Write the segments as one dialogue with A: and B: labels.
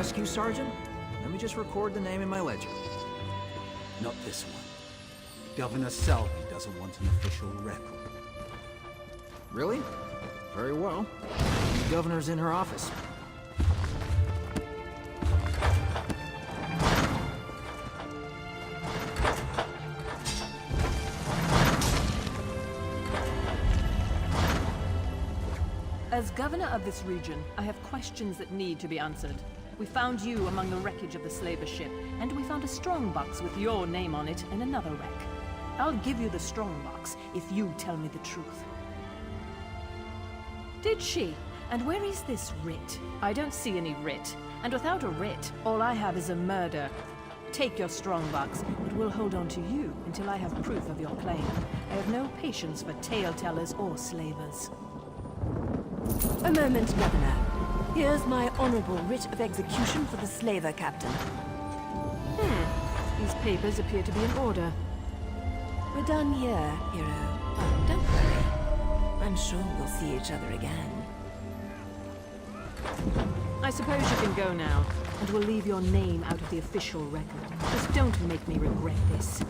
A: rescue sergeant? Let me just record the name in my ledger.
B: Not this one. Governor Selby doesn't want an official record.
A: Really? Very well. The governor's in her office.
C: As governor of this region, I have questions that need to be answered. We found you among the wreckage of the slaver ship, and we found a strongbox with your name on it in another wreck. I'll give you the strongbox if you tell me the truth. Did she? And where is this writ? I don't see any writ. And without a writ, all I have is a murder. Take your strongbox, but we'll hold on to you until I have proof of your claim. I have no patience for tale-tellers or slavers.
D: A moment, Governor. Here's my honorable writ of execution for the slaver captain.
C: These papers appear to be in order.
D: We're done here, hero. Oh, don't worry. I'm sure we'll see each other again.
C: I suppose you can go now, and we'll leave your name out of the official record. Just don't make me regret this.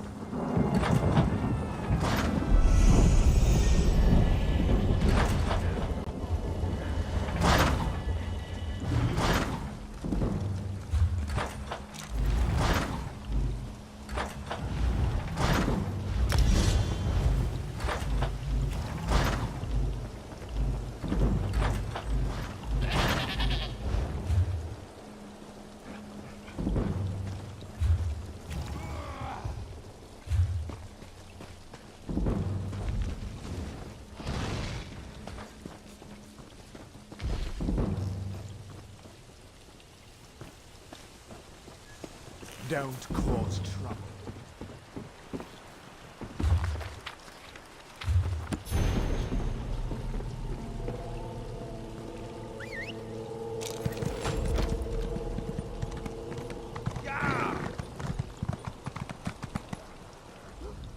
E: Don't cause trouble.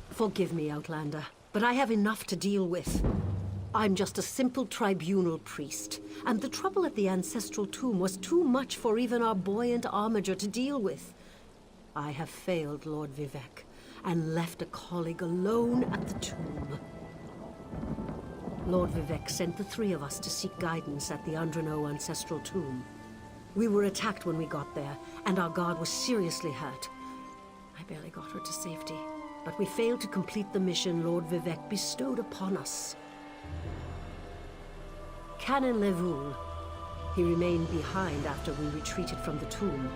F: Forgive me, Outlander, but I have enough to deal with. I'm just a simple tribunal priest, and the trouble at the ancestral tomb was too much for even our buoyant armiger to deal with. I have failed Lord Vivec, and left a colleague alone at the tomb. Lord Vivec sent the three of us to seek guidance at the Andrano ancestral tomb. We were attacked when we got there, and our guard was seriously hurt. I barely got her to safety, but we failed to complete the mission Lord Vivec bestowed upon us. Canon Levoul. He remained behind after we retreated from the tomb.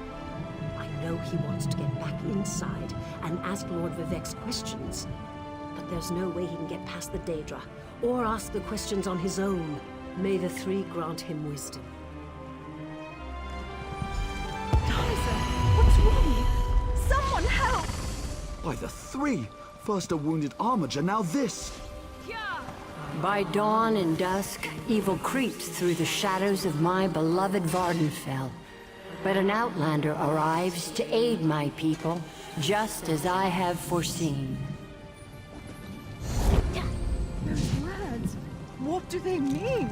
F: I know he wants to get back inside and ask Lord Vivec's questions, but there's no way he can get past the Daedra, or ask the questions on his own. May the three grant him wisdom.
D: Tyson, what's wrong? Someone help!
G: By the three! First a wounded armiger, now this!
H: By dawn and dusk, evil creeps through the shadows of my beloved Vardenfell. But an outlander arrives to aid my people, just as I have foreseen.
D: Those words, what do they mean?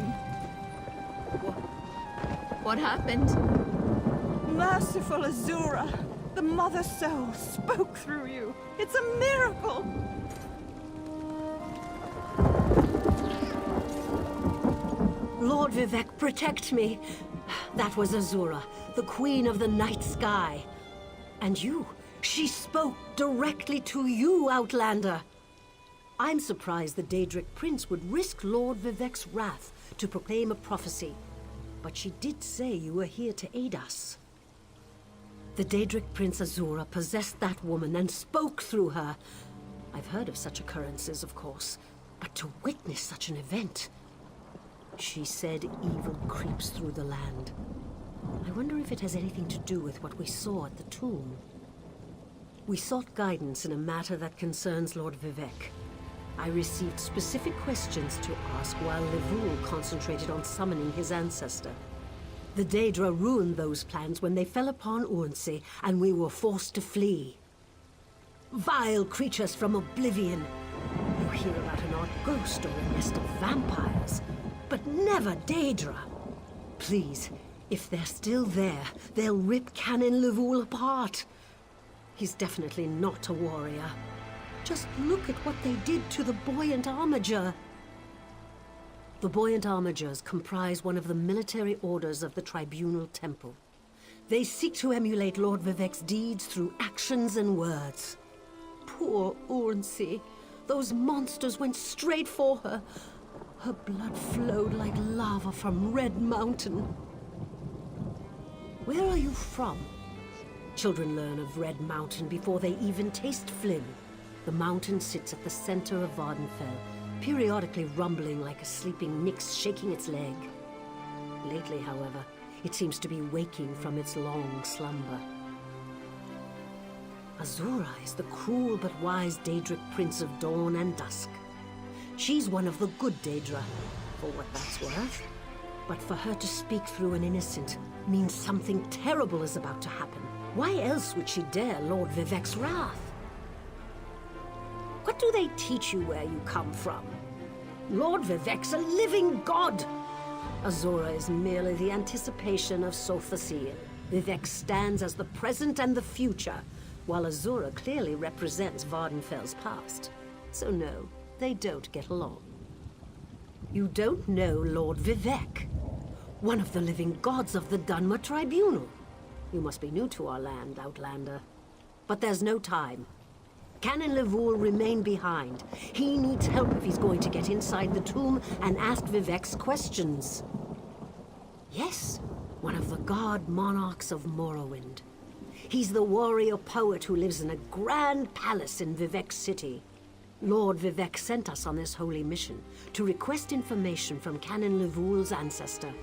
D: What happened? Merciful Azura, the Mother Soul spoke through you. It's a miracle!
F: Lord Vivec, protect me! That was Azura, the Queen of the Night Sky. And you, she spoke directly to you, Outlander. I'm surprised the Daedric Prince would risk Lord Vivec's wrath to proclaim a prophecy. But she did say you were here to aid us. The Daedric Prince Azura possessed that woman and spoke through her. I've heard of such occurrences, of course, but to witness such an event... She said evil creeps through the land. I wonder if it has anything to do with what we saw at the tomb. We sought guidance in a matter that concerns Lord Vivec. I received specific questions to ask while Levoul concentrated on summoning his ancestor. The Daedra ruined those plans when they fell upon Urnsey, and we were forced to flee. Vile creatures from oblivion. You hear about an odd ghost or a nest of vampires, but never Daedra. Please, If they're still there, they'll rip Canon Levoul apart. He's definitely not a warrior. Just look at what they did to the Buoyant Armiger. The Buoyant Armigers comprise one of the military orders of the Tribunal Temple. They seek to emulate Lord Vivec's deeds through actions and words. Poor Ornsey. Those monsters went straight for her. Her blood flowed like lava from Red Mountain. Where are you from? Children learn of Red Mountain before they even taste Flynn. The mountain sits at the center of Vardenfell, periodically rumbling like a sleeping Nyx shaking its leg. Lately, however, it seems to be waking from its long slumber. Azura is the cruel but wise Daedric Prince of Dawn and Dusk. She's one of the good Daedra, for what that's worth. But for her to speak through an innocent means something terrible is about to happen. Why else would she dare Lord Vivec's wrath? What do they teach you where you come from? Lord Vivec's a living god! Azura is merely the anticipation of Sothasil. Vivec stands as the present and the future, while Azura clearly represents Vardenfell's past. So no, they don't get along. You don't know Lord Vivec, one of the living gods of the Dunmer Tribunal. You must be new to our land, Outlander. But there's no time. Canon Levoul remain behind. He needs help if he's going to get inside the tomb and ask Vivec's questions. Yes, one of the god monarchs of Morrowind. He's the warrior poet who lives in a grand palace in Vivec City. Lord Vivec sent us on this holy mission to request information from Canon Levoul's ancestor.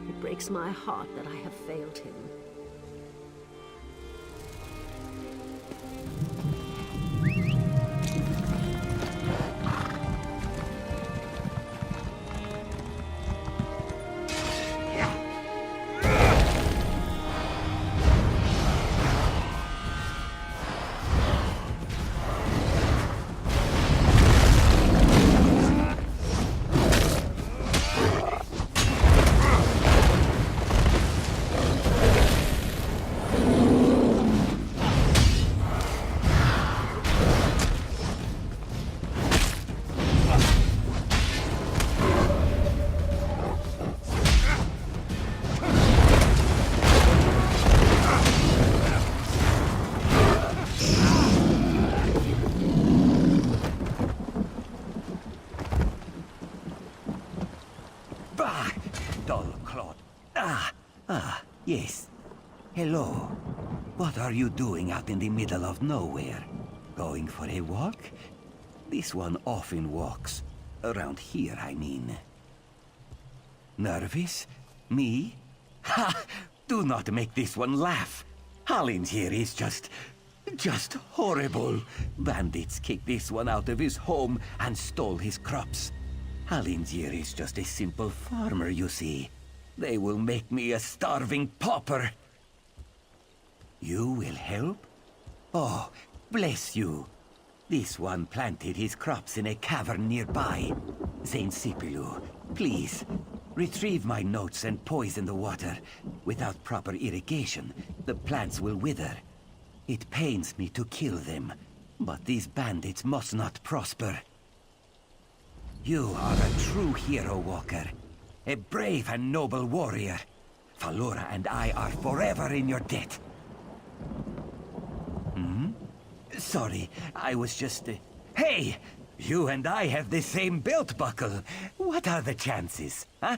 F: It breaks my heart that I have failed him.
I: Yes. Hello. What are you doing out in the middle of nowhere? Going for a walk? This one often walks. Around here, I mean. Nervous? Me? Ha! Do not make this one laugh. Hollins here is just horrible. Bandits kicked this one out of his home and stole his crops. Hollins here is just a simple farmer, you see. They will make me a starving pauper. You will help? Oh, bless you. This one planted his crops in a cavern nearby. Saint Sipilu, please, retrieve my notes and poison the water. Without proper irrigation, the plants will wither. It pains me to kill them, but these bandits must not prosper. You are a true hero, Walker. A brave and noble warrior. Falora and I are forever in your debt. Sorry, I was just... Hey! You and I have the same belt buckle. What are the chances, huh?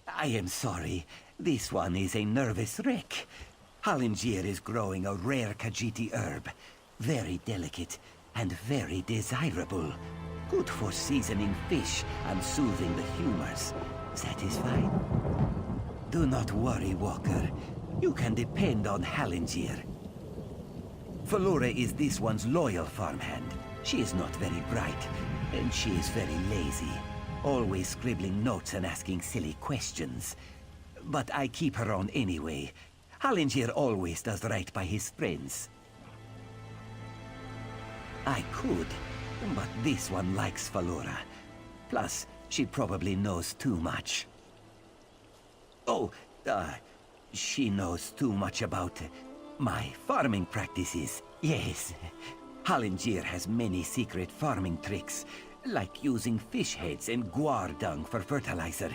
I: I am sorry. This one is a nervous wreck. Hallingier is growing a rare Khajiiti herb. Very delicate and very desirable. Good for seasoning fish and soothing the humors. Satisfied? Do not worry, Walker. You can depend on Hallingier. Falora is this one's loyal farmhand. She is not very bright, and she is very lazy. Always scribbling notes and asking silly questions. But I keep her on anyway. Hallingier always does right by his friends. I could, but this one likes Falora. Plus, she probably knows too much. Oh, She knows too much about my farming practices. Yes. Hallingier has many secret farming tricks, like using fish heads and guar dung for fertilizer.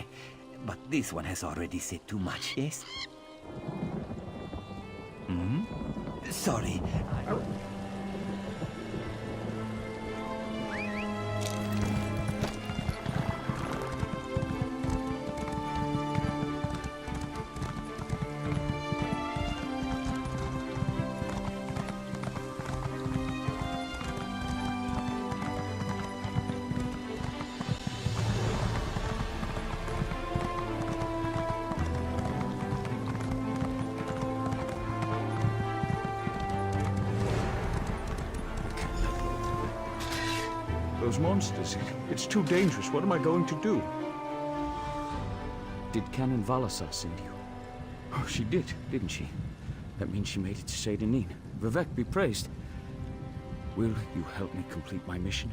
I: But this one has already said too much, yes? Hmm? Sorry.
E: Those monsters, it's too dangerous. What am I going to do?
J: Did Canon Valasar send you? Oh, she did, didn't she? That means she made it to Seydanin. Vivec be praised. Will you help me complete my mission?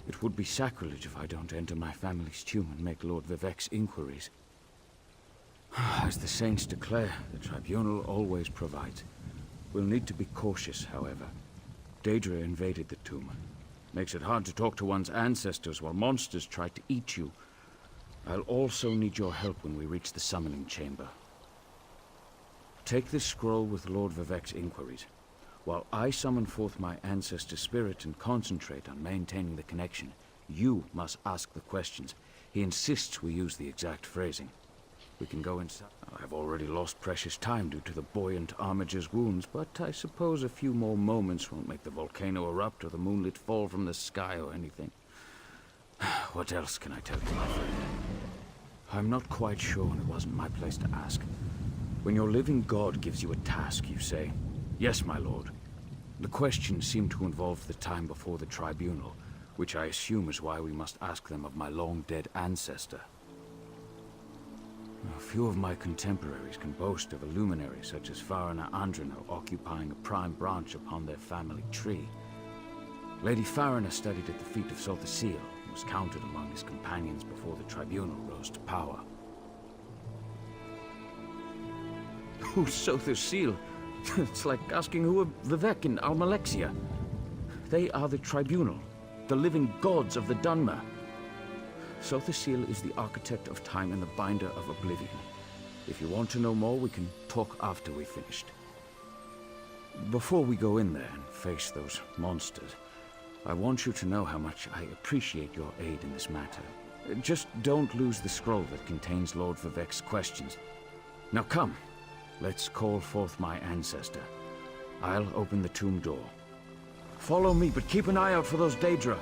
J: It would be sacrilege if I don't enter my family's tomb and make Lord Vivec's inquiries. As the saints declare, the tribunal always provides. We'll need to be cautious, however. Daedra invaded the tomb. Makes it hard to talk to one's ancestors while monsters try to eat you. I'll also need your help when we reach the summoning chamber. Take this scroll with Lord Vivec's inquiries. While I summon forth my ancestor spirit and concentrate on maintaining the connection, you must ask the questions. He insists we use the exact phrasing. We can go inside. I've already lost precious time due to the buoyant armiger's wounds, but I suppose a few more moments won't make the volcano erupt or the moonlit fall from the sky or anything. What else can I tell you, my friend? I'm not quite sure, and it wasn't my place to ask. When your living god gives you a task, you say, "Yes, my lord." The questions seem to involve the time before the tribunal, which I assume is why we must ask them of my long-dead ancestor. A few of my contemporaries can boast of a luminary such as Farina Andrino occupying a prime branch upon their family tree. Lady Farina studied at the feet of Sotha Sil and was counted among his companions before the tribunal rose to power. Who's Sotha Sil? It's like asking who are Vivec and Almalexia. They are the tribunal, the living gods of the Dunmer. Sotha Sil is the architect of time and the binder of oblivion. If you want to know more, we can talk after we've finished. Before we go in there and face those monsters, I want you to know how much I appreciate your aid in this matter. Just don't lose the scroll that contains Lord Vivec's questions. Now come, let's call forth my ancestor. I'll open the tomb door. Follow me, but keep an eye out for those Daedra.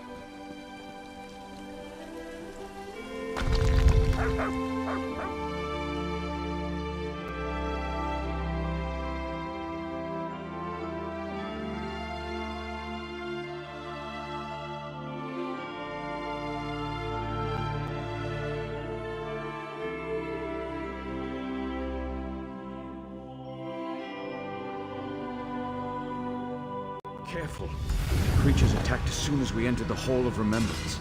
J: Careful. The creatures attacked as soon as we entered the Hall of Remembrance.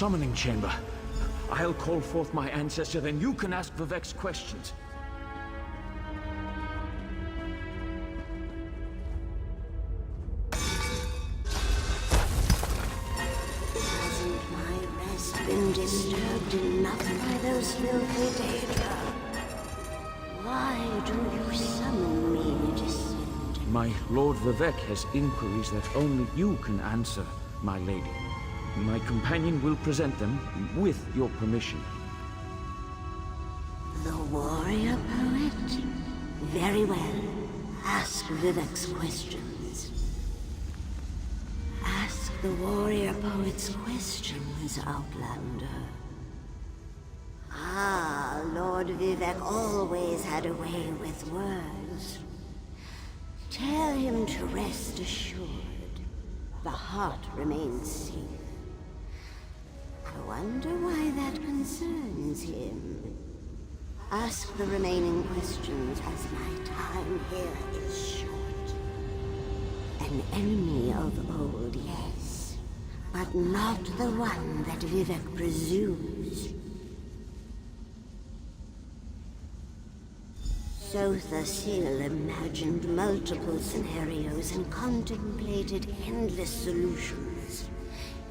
J: summoning chamber. I'll call forth my ancestor, then you can ask Vivec's questions.
F: Hasn't my rest been disturbed enough by those filthy Daedra? Why do you summon me, descendant?
J: My Lord Vivec has inquiries that only you can answer, my lady. My companion will present them with your permission.
F: The warrior poet? Very well. Ask Vivec's questions. Ask the warrior poet's questions, Outlander. Ah, Lord Vivec always had a way with words. Tell him to rest assured. The heart remains safe. I wonder why that concerns him. Ask the remaining questions as my time here is short. An enemy of old, yes, but not the one that Vivec presumes. Sotha Seal imagined multiple scenarios and contemplated endless solutions.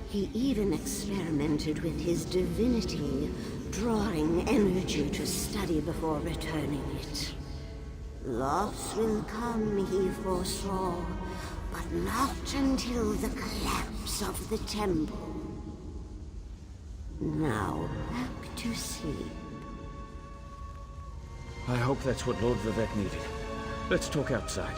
F: He even experimented with his divinity, drawing energy to study before returning it. Loss will come, he foresaw, but not until the collapse of the temple. Now, back to sleep.
J: I hope that's what Lord Vivec needed. Let's talk outside.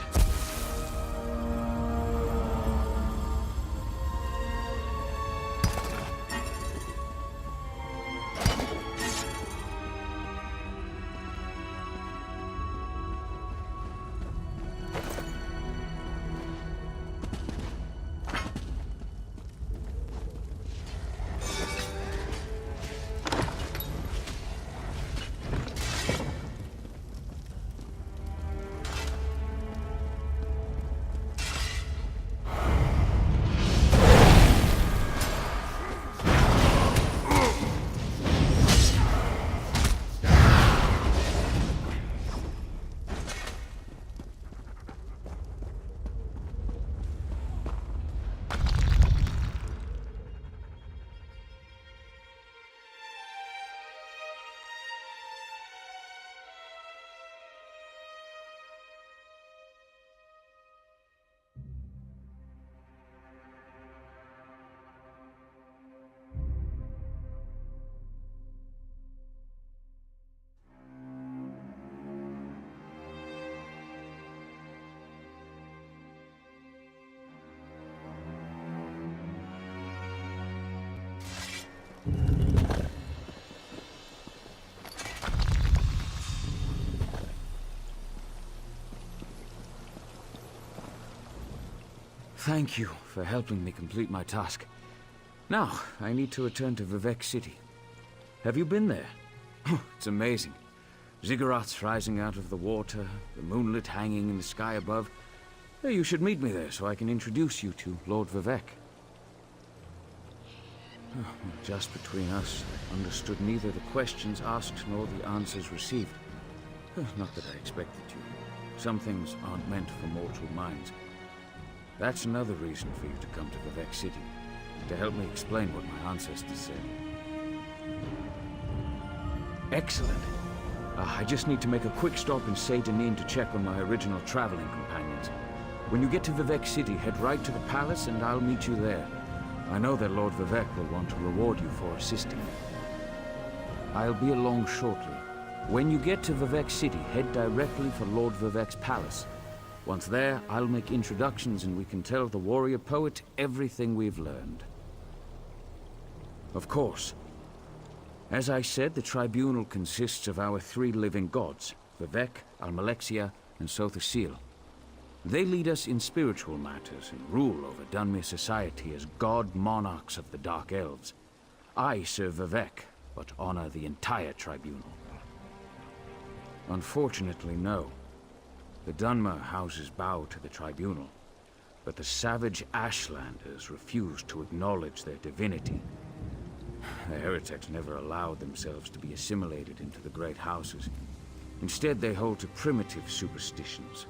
J: Thank you for helping me complete my task. Now, I need to return to Vivec City. Have you been there? It's amazing. Ziggurats rising out of the water, the moonlit hanging in the sky above. You should meet me there so I can introduce you to Lord Vivec. Just between us, I understood neither the questions asked nor the answers received. Not that I expected to. Some things aren't meant for mortal minds. That's another reason for you to come to Vivec City, to help me explain what my ancestors said. Excellent. I just need to make a quick stop in Saint-Denis to check on my original traveling companions. When you get to Vivec City, head right to the palace and I'll meet you there. I know that Lord Vivec will want to reward you for assisting me. I'll be along shortly. When you get to Vivec City, head directly for Lord Vivec's palace. Once there, I'll make introductions and we can tell the warrior poet everything we've learned. Of course. As I said, the tribunal consists of our 3 living gods, Vivec, Almalexia, and Sotha Seal. They lead us in spiritual matters and rule over Dunmer society as god monarchs of the Dark Elves. I serve Vivec, but honor the entire tribunal. Unfortunately, no. The Dunmer houses bow to the tribunal, but the savage Ashlanders refuse to acknowledge their divinity. The heretics never allowed themselves to be assimilated into the great houses. Instead, they hold to primitive superstitions.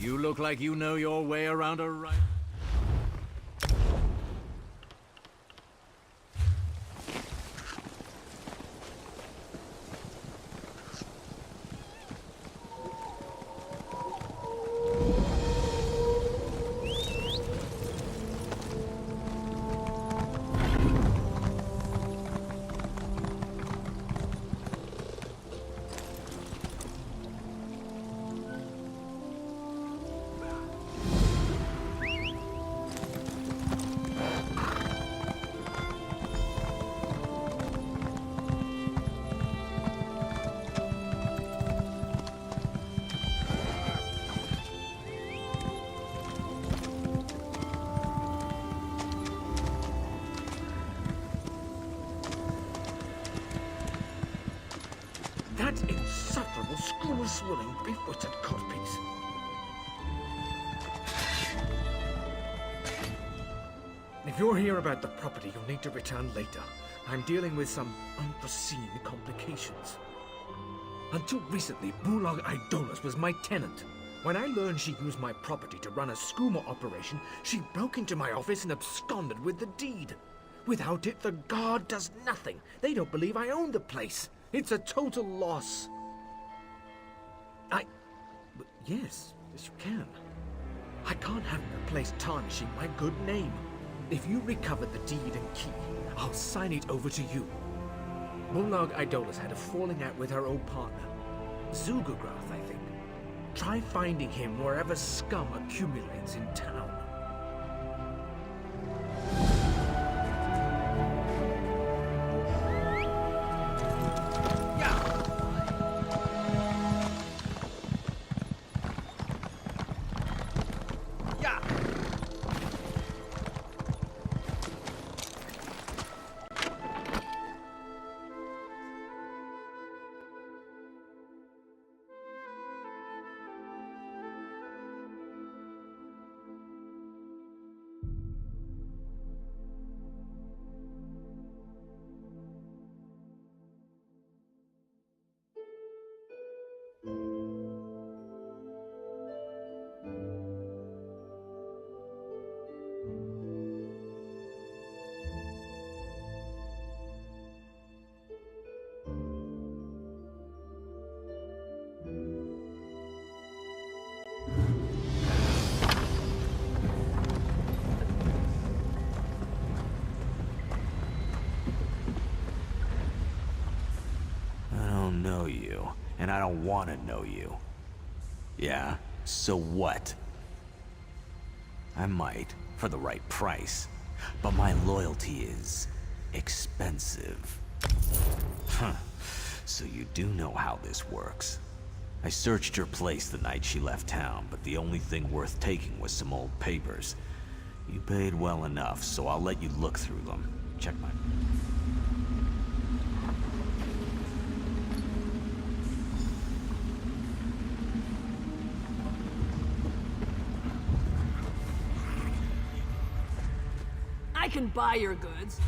A: You look like you know your way around a right.
E: That insufferable, screw-swilling, beef-witted codpiece. If you're here about the property, you'll need to return later. I'm dealing with some unforeseen complications. Until recently, Bulag Idolus was my tenant. When I learned she used my property to run a skooma operation, she broke into my office and absconded with the deed. Without it, the guard does nothing. They don't believe I own the place. It's a total loss. Yes, you can. I can't have the place tarnishing my good name. If you recover the deed and key, I'll sign it over to you. Bulag Idolus had a falling out with her old partner, Zugagrath, I think. Try finding him wherever scum accumulates in town.
K: don't want to know you. Yeah? So what? I might, for the right price. But my loyalty is expensive. Huh. So you do know how this works. I searched your place the night she left town, but the only thing worth taking was some old papers. You paid well enough, so I'll let you look through them. Check my...
C: I can buy your goods.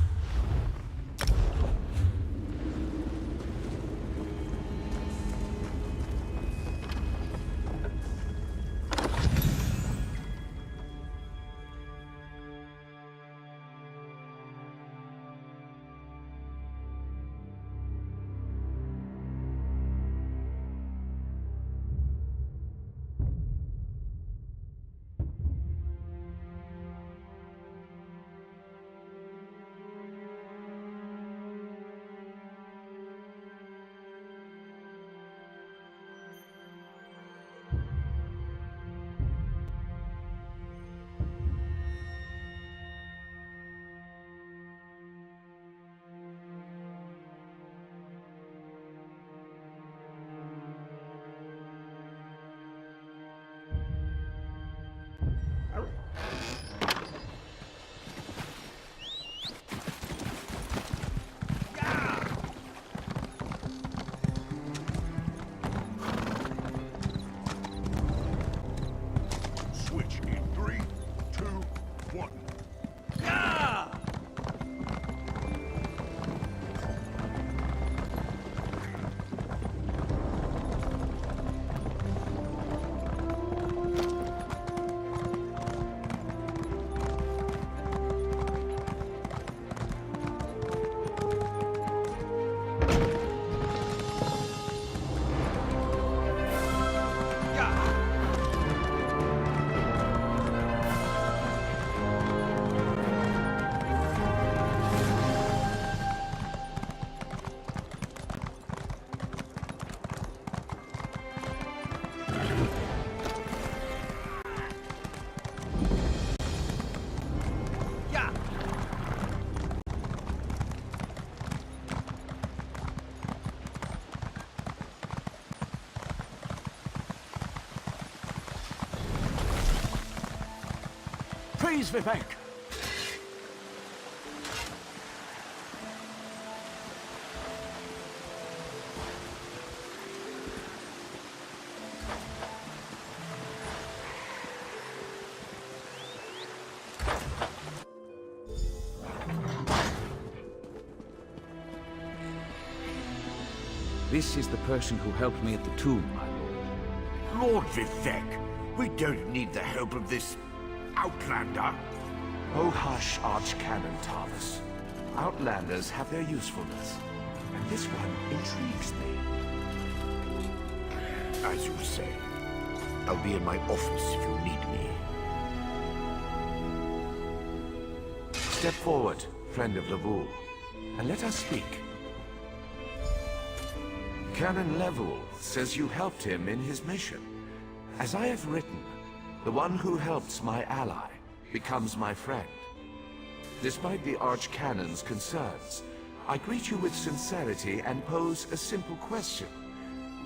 G: Praise Vivec!
J: This is the person who helped me at the tomb, my lord.
L: Lord Vivec, we don't need the help of this outlander.
M: Oh hush, Archcanon Tarvis. Outlanders have their usefulness, and this one intrigues me.
L: As you say, I'll be in my office if you need me.
M: Step forward, friend of Lavul, and let us speak. Canon Level says you helped him in his mission. As I have written, the one who helps my ally becomes my friend. Despite the Archcanon's concerns, I greet you with sincerity and pose a simple question.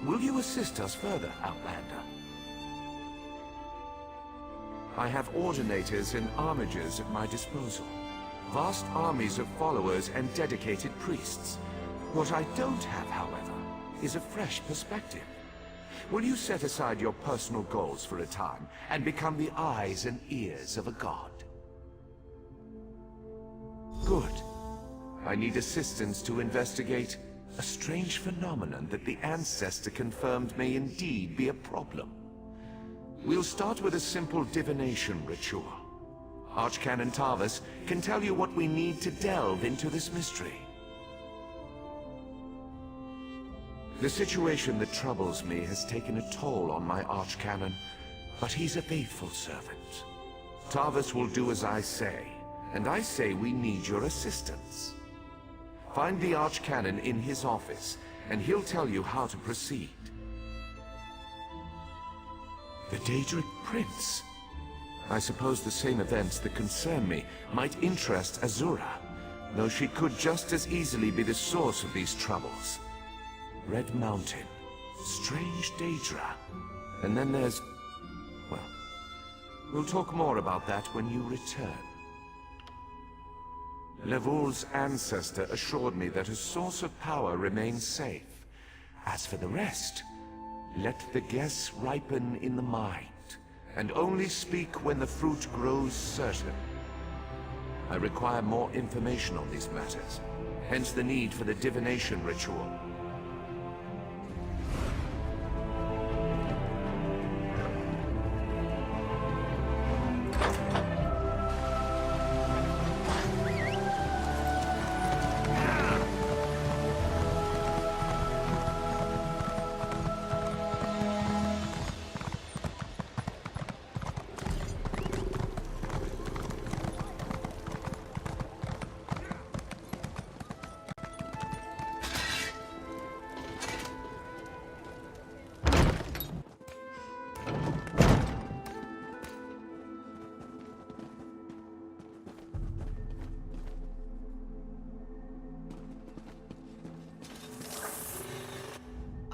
M: Will you assist us further, Outlander? I have ordinators and armigers at my disposal. Vast armies of followers and dedicated priests. What I don't have, however, is a fresh perspective. Will you set aside your personal goals for a time and become the eyes and ears of a god? Good. I need assistance to investigate a strange phenomenon that the Ancestor confirmed may indeed be a problem. We'll start with a simple divination ritual. Archcanon Tarvis can tell you what we need to delve into this mystery. The situation that troubles me has taken a toll on my Archcanon, but he's a faithful servant. Tarvis will do as I say, and I say we need your assistance. Find the Archcanon in his office, and he'll tell you how to proceed. The Daedric Prince. I suppose the same events that concern me might interest Azura, though she could just as easily be the source of these troubles. Red Mountain, strange Daedra, and then there's... well, we'll talk more about that when you return. Levoul's ancestor assured me that a source of power remains safe. As for the rest, let the guess ripen in the mind, and only speak when the fruit grows certain. I require more information on these matters, hence the need for the divination ritual.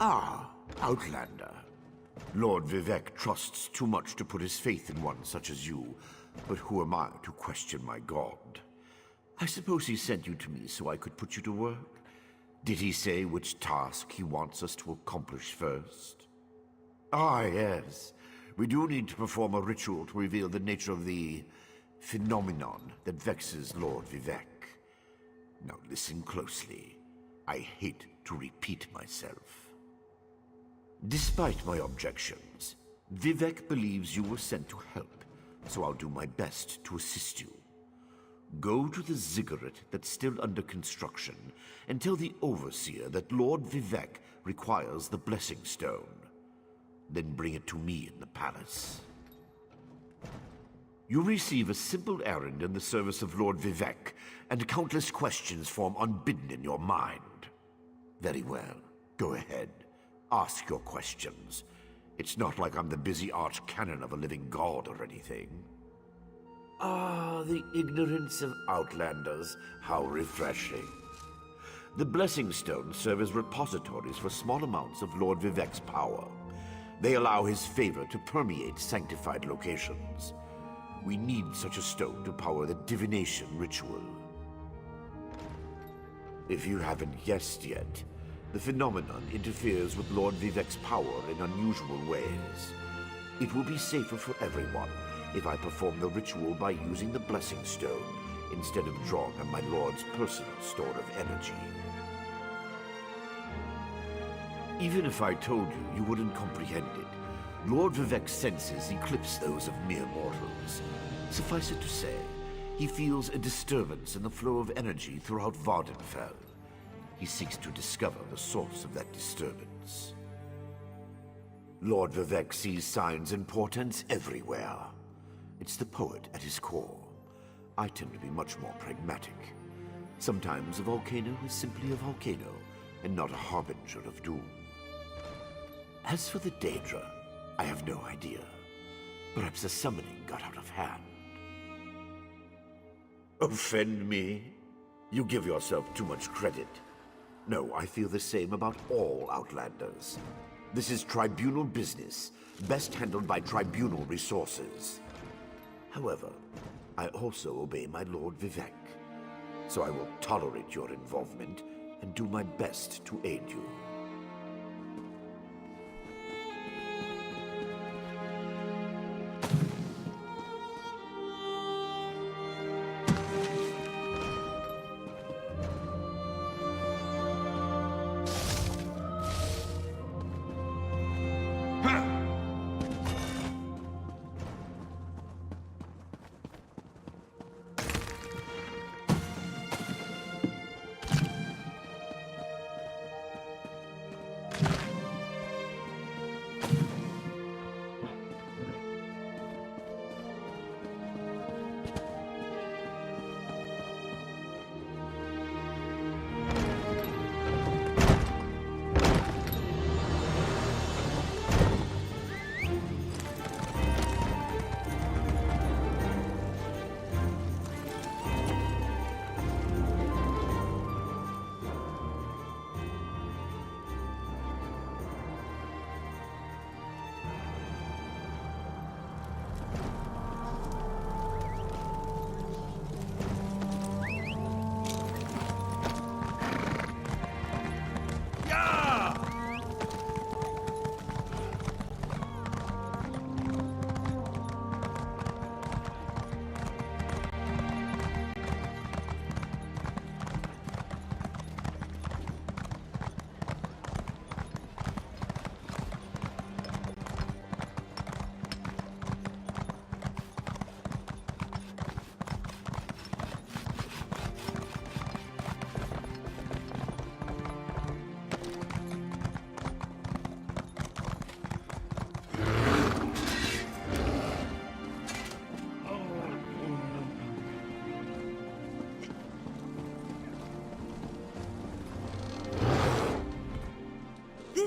L: Ah, Outlander. Lord Vivec trusts too much to put his faith in one such as you, but who am I to question my god? I suppose he sent you to me so I could put you to work? Did he say which task he wants us to accomplish first? Ah, yes. We do need to perform a ritual to reveal the nature of the phenomenon that vexes Lord Vivec. Now listen closely. I hate to repeat myself. Despite my objections, Vivec believes you were sent to help, so I'll do my best to assist you. Go to the ziggurat that's still under construction and tell the Overseer that Lord Vivec requires the Blessing Stone. Then bring it to me in the palace. You receive a simple errand in the service of Lord Vivec, and countless questions form unbidden in your mind. Very well. Go ahead. Ask your questions. It's not like I'm the busy arch-canon of a living god or anything. Ah, the ignorance of Outlanders. How refreshing. The Blessing Stones serve as repositories for small amounts of Lord Vivec's power. They allow his favor to permeate sanctified locations. We need such a stone to power the divination ritual. If you haven't guessed yet, the phenomenon interferes with Lord Vivec's power in unusual ways. It will be safer for everyone if I perform the ritual by using the Blessing Stone instead of drawing on my Lord's personal store of energy. Even if I told you, you wouldn't comprehend it. Lord Vivec's senses eclipse those of mere mortals. Suffice it to say, he feels a disturbance in the flow of energy throughout Vardenfell. He seeks to discover the source of that disturbance. Lord Vivec sees signs and portents everywhere. It's the poet at his core. I tend to be much more pragmatic. Sometimes a volcano is simply a volcano, and not a harbinger of doom. As for the Daedra, I have no idea. Perhaps the summoning got out of hand. Offend me? You give yourself too much credit. No, I feel the same about all Outlanders. This is tribunal business, best handled by tribunal resources. However, I also obey my Lord Vivec, so I will tolerate your involvement and do my best to aid you.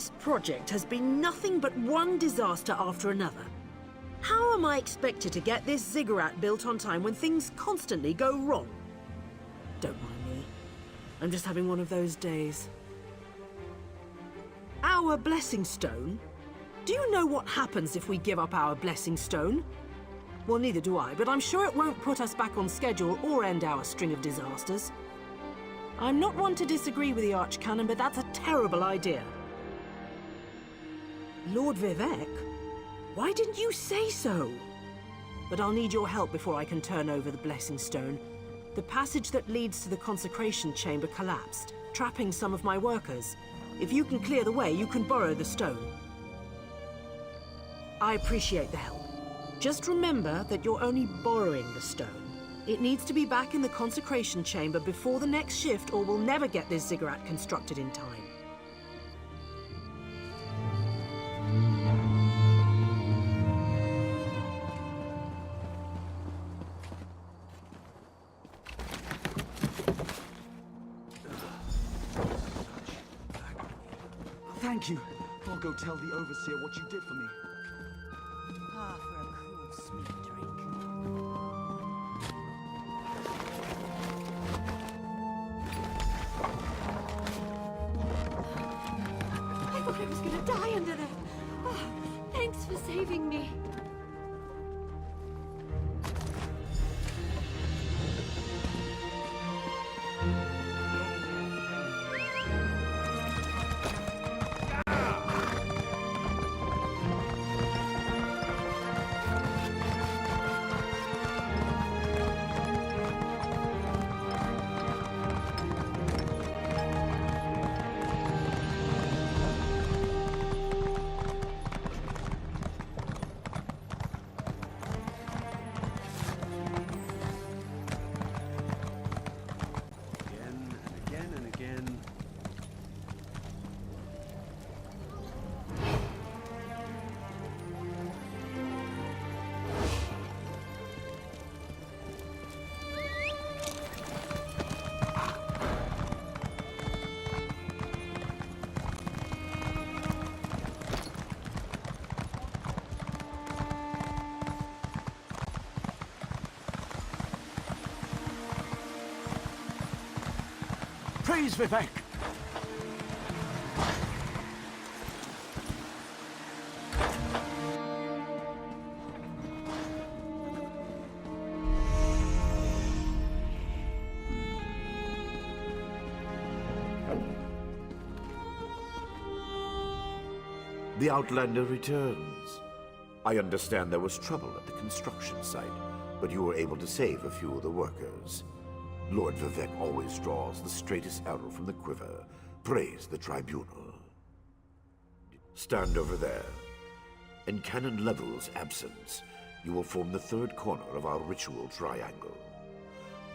N: This project has been nothing but one disaster after another. How am I expected to get this ziggurat built on time when things constantly go wrong? Don't mind me. I'm just having one of those days. Our blessing stone? Do you know what happens if we give up our blessing stone? Well, neither do I, but I'm sure it won't put us back on schedule or end our string of disasters. I'm not one to disagree with the Archcanon, but that's a terrible idea. Lord Vivec? Why didn't you say so? But I'll need your help before I can turn over the blessing stone. The passage that leads to the consecration chamber collapsed, trapping some of my workers. If you can clear the way, you can borrow the stone. I appreciate the help. Just remember that you're only borrowing the stone. It needs to be back in the consecration chamber before the next shift, or we'll never get this ziggurat constructed in time.
G: Thank you. I'll go tell the Overseer what you did for me.
F: Ah, for a cool, sweet drink.
O: I thought I was gonna die under there. Oh, thanks for saving me.
G: Praise Vivec!
L: The Outlander returns. I understand there was trouble at the construction site, but you were able to save a few of the workers. Lord Vivec always draws the straightest arrow from the quiver. Praise the Tribunal. Stand over there. In Canon Level's absence, you will form the third corner of our ritual triangle.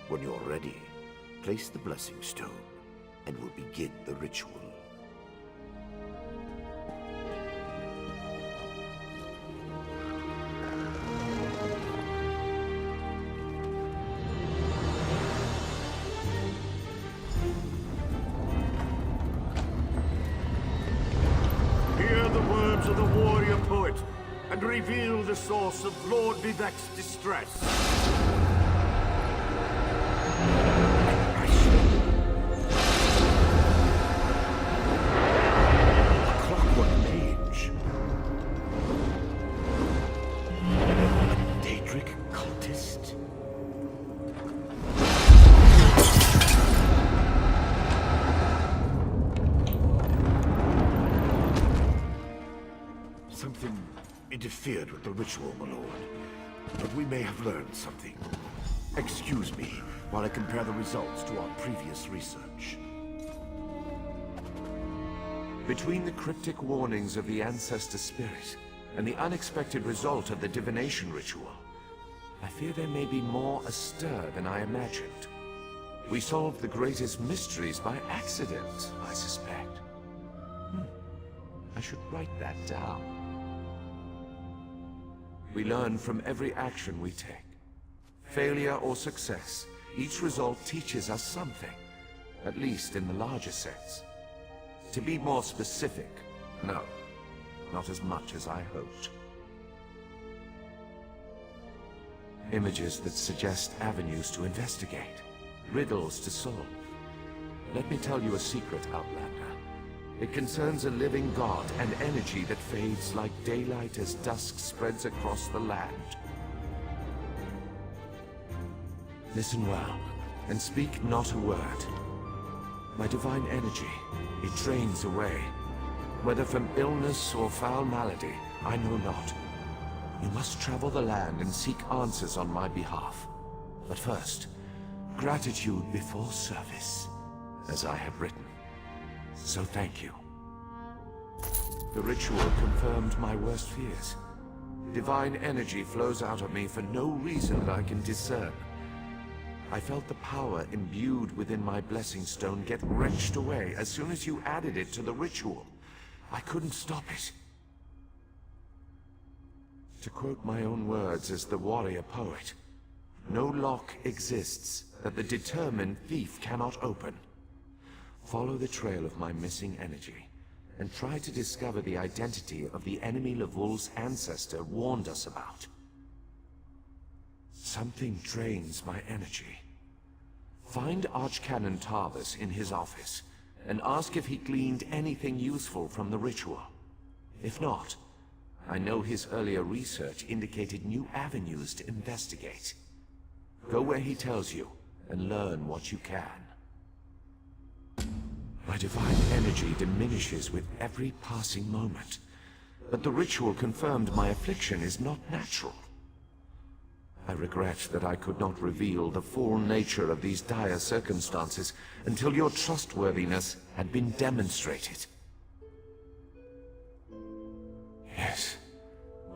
L: When you're ready, place the blessing stone, and we'll begin the ritual.
P: of the warrior poet and reveal the source of Lord Vivec's distress.
L: A clockwork mage. A Daedric cultist. Something interfered with the ritual, my lord. But we may have learned something. Excuse me while I compare the results to our previous research.
M: Between the cryptic warnings of the ancestor spirit and the unexpected result of the divination ritual, I fear there may be more astir than I imagined. We solved the greatest mysteries by accident, I suspect. I should write that down. We learn from every action we take. Failure or success, each result teaches us something, at least in the larger sense. To be more specific, No, not as much as I hoped. Images that suggest avenues to investigate, riddles to solve. Let me tell you a secret, Outlander. It concerns a living god and energy that fades like daylight as dusk spreads across the land. Listen well, and speak not a word. My divine energy, it drains away. Whether from illness or foul malady, I know not. You must travel the land and seek answers on my behalf. But first, gratitude before service, as I have written. So thank you. The ritual confirmed my worst fears. Divine energy flows out of me for no reason that I can discern. I felt the power imbued within my blessing stone get wrenched away as soon as you added it to the ritual. I couldn't stop it. To quote my own words as the warrior poet, no lock exists that the determined thief cannot open. Follow the trail of my missing energy, and try to discover the identity of the enemy Levol's ancestor warned us about. Something drains my energy. Find Archcanon Tarvis in his office, and ask if he gleaned anything useful from the ritual. If not, I know his earlier research indicated new avenues to investigate. Go where he tells you, and learn what you can. My divine energy diminishes with every passing moment, but the ritual confirmed my affliction is not natural. I regret that I could not reveal the full nature of these dire circumstances until your trustworthiness had been demonstrated. Yes.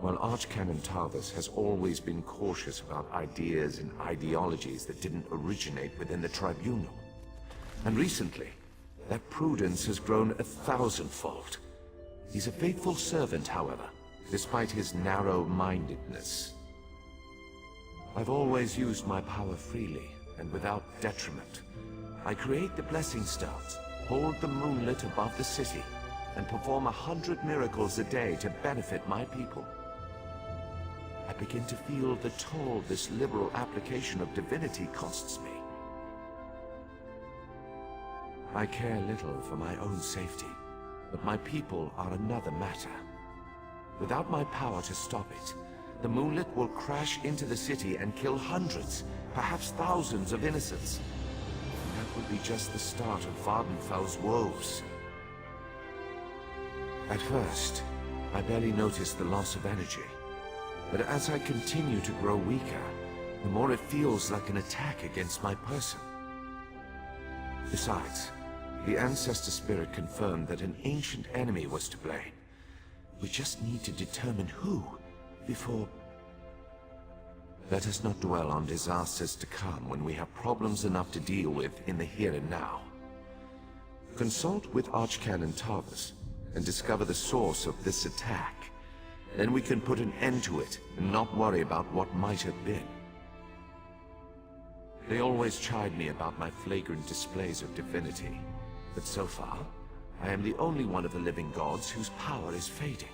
M: While Archcanon Tarvis has always been cautious about ideas and ideologies that didn't originate within the Tribunal. And recently, that prudence has grown 1,000-fold. He's a faithful servant, however, despite his narrow-mindedness. I've always used my power freely and without detriment. I create the Blessing Stones, hold the moonlit above the city, and perform 100 miracles a day to benefit my people. I begin to feel the toll this liberal application of divinity costs me. I care little for my own safety, but my people are another matter. Without my power to stop it, the moonlit will crash into the city and kill hundreds, perhaps thousands of innocents. And that would be just the start of Vardenfell's woes. At first, I barely noticed the loss of energy. But as I continue to grow weaker, the more it feels like an attack against my person. Besides, the Ancestor Spirit confirmed that an ancient enemy was to blame. We just need to determine who before... Let us not dwell on disasters to come when we have problems enough to deal with in the here and now. Consult with Archcanon Tarvis and discover the source of this attack. Then we can put an end to it and not worry about what might have been. They always chide me about my flagrant displays of divinity, but so far, I am the only one of the living gods whose power is fading.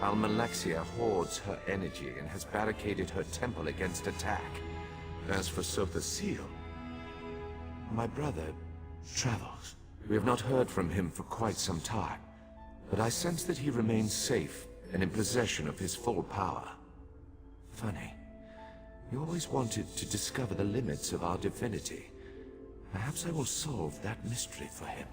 M: Almalexia hoards her energy and has barricaded her temple against attack. As for Sotha's seal, my brother travels. We have not heard from him for quite some time, but I sense that he remains safe and in possession of his full power. Funny. He always wanted to discover the limits of our divinity. Perhaps I will solve that mystery for him.